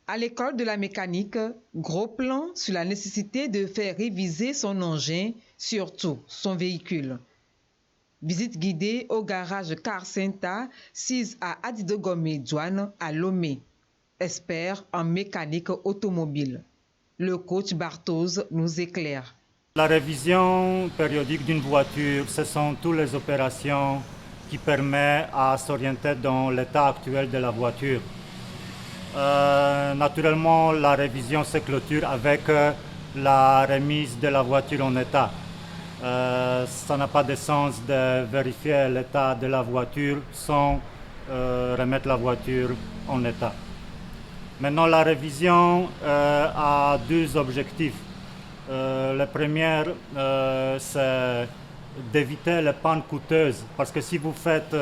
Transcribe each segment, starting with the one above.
À l'école de la mécanique, gros plan sur la nécessité de faire réviser son engin, surtout son véhicule. Visite guidée au garage Car Senta, 6 à Adidogomé Douane à Lomé. Expert en mécanique automobile. Le coach Barthoz nous éclaire. La révision périodique d'une voiture, ce sont toutes les opérations qui permettent à s'orienter dans l'état actuel de la voiture. Naturellement, la révision se clôture avec la remise de la voiture en état. Ça n'a pas de sens de vérifier l'état de la voiture sans remettre la voiture en état. Maintenant, la révision a deux objectifs. Le premier, c'est d'éviter les pannes coûteuses, parce que si vous faites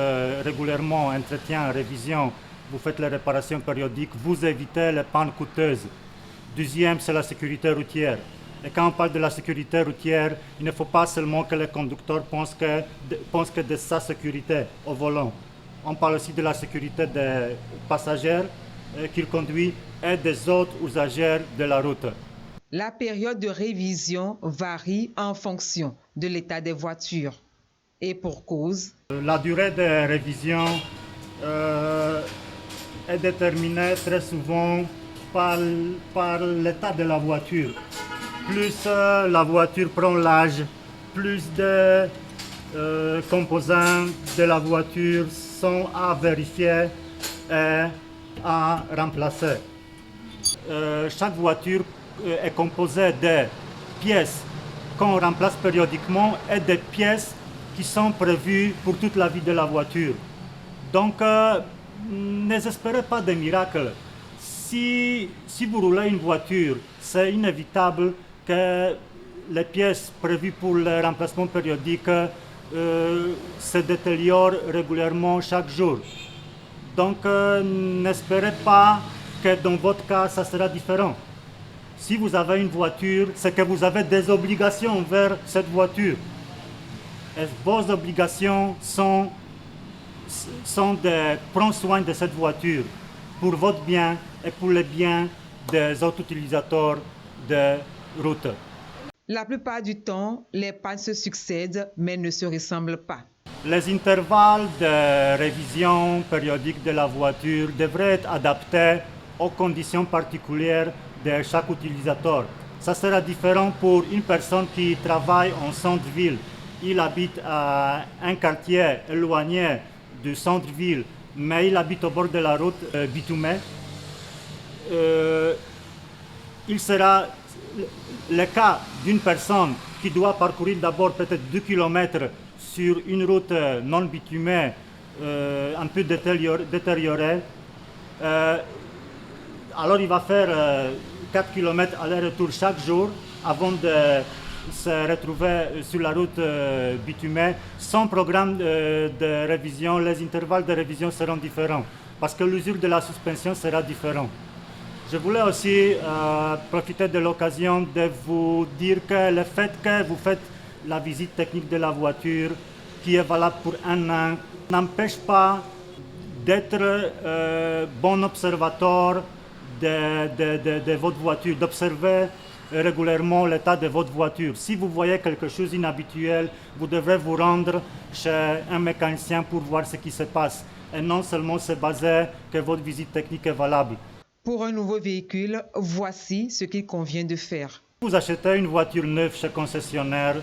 régulièrement entretien, révision, vous faites les réparations périodiques, vous évitez les pannes coûteuses. Deuxième, c'est la sécurité routière. Et quand on parle de la sécurité routière, il ne faut pas seulement que le conducteur pense que de sa sécurité au volant. On parle aussi de la sécurité des passagers qu'il conduit et des autres usagers de la route. La période de révision varie en fonction de l'état des voitures. Et pour cause, la durée de révision est déterminée très souvent par l'état de la voiture. Plus la voiture prend l'âge, plus de composants de la voiture sont à vérifier et à remplacer. Chaque voiture est composée de pièces qu'on remplace périodiquement et des pièces qui sont prévues pour toute la vie de la voiture. Donc, ne désespérez pas de miracles. Si vous roulez une voiture, c'est inévitable que les pièces prévues pour le remplacement périodique se détériorent régulièrement chaque jour. Donc, n'espérez pas que dans votre cas, ça sera différent. Si vous avez une voiture, c'est que vous avez des obligations envers cette voiture. Et vos obligations sont de prendre soin de cette voiture pour votre bien et pour le bien des autres utilisateurs de route. La plupart du temps, les pannes se succèdent mais ne se ressemblent pas. Les intervalles de révision périodique de la voiture devraient être adaptés aux conditions particulières de chaque utilisateur. Ça sera différent pour une personne qui travaille en centre-ville. Il habite à un quartier éloigné du centre-ville, mais il habite au bord de la route bitumée. Il sera le cas d'une personne qui doit parcourir d'abord peut-être 2 km sur une route non bitumée, un peu détériorée. Alors il va faire 4 km aller-retour chaque jour avant de se retrouver sur la route bitumée. Sans programme de révision, les intervalles de révision seront différents parce que l'usure de la suspension sera différente. Je voulais aussi profiter de l'occasion de vous dire que le fait que vous faites la visite technique de la voiture, qui est valable pour 1 an, n'empêche pas d'être bon observateur de votre voiture, d'observer régulièrement l'état de votre voiture. Si vous voyez quelque chose d'inhabituel, vous devrez vous rendre chez un mécanicien pour voir ce qui se passe et non seulement se baser que votre visite technique est valable. Pour un nouveau véhicule, voici ce qu'il convient de faire. Vous achetez une voiture neuve chez concessionnaire,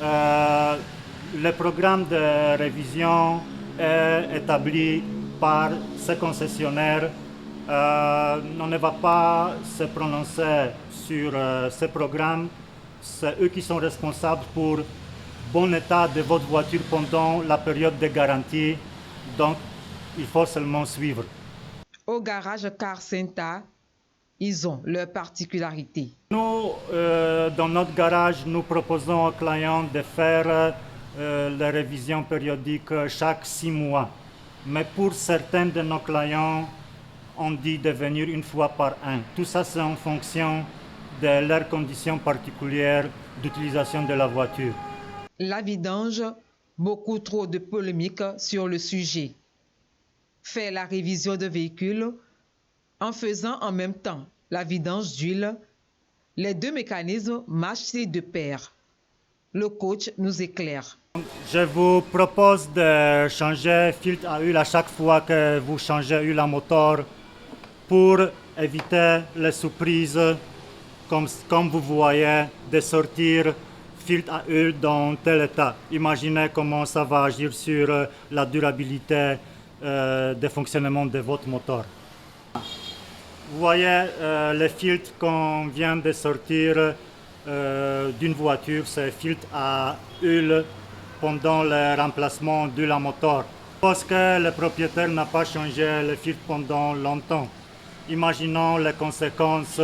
le programme de révision est établi par ce concessionnaire. On ne va pas se prononcer sur ce programme. C'est eux qui sont responsables pour bon état de votre voiture pendant la période de garantie. Donc, il faut seulement suivre. Au garage Car Senta, ils ont leurs particularités. Nous, dans notre garage, nous proposons aux clients de faire les révisions périodiques chaque 6 mois. Mais pour certains de nos clients, on dit de venir une fois par an. Tout ça, c'est en fonction de leurs conditions particulières d'utilisation de la voiture. La vidange, beaucoup trop de polémiques sur le sujet. Faire la révision de véhicule En faisant en même temps la vidange d'huile, les deux mécanismes marchent de pair. Le coach nous éclaire. Je vous propose de changer filtre à huile à chaque fois que vous changez huile à moteur pour éviter les surprises, comme vous voyez, de sortir filtre à huile dans tel état. Imaginez comment ça va agir sur la durabilité de fonctionnement de votre moteur. Vous voyez les filtres qu'on vient de sortir d'une voiture, c'est filtre à huile pendant le remplacement d'huile à moteur. Parce que le propriétaire n'a pas changé le filtre pendant longtemps. Imaginons les conséquences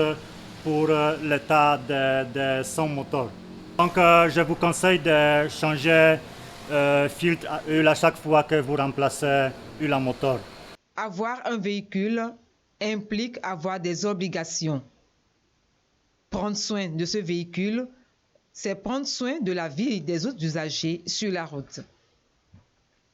pour l'état de son moteur. Donc je vous conseille de changer filtre à huile à chaque fois que vous remplacez huile à moteur. Avoir un véhicule implique avoir des obligations. Prendre soin de ce véhicule, c'est prendre soin de la vie des autres usagers sur la route.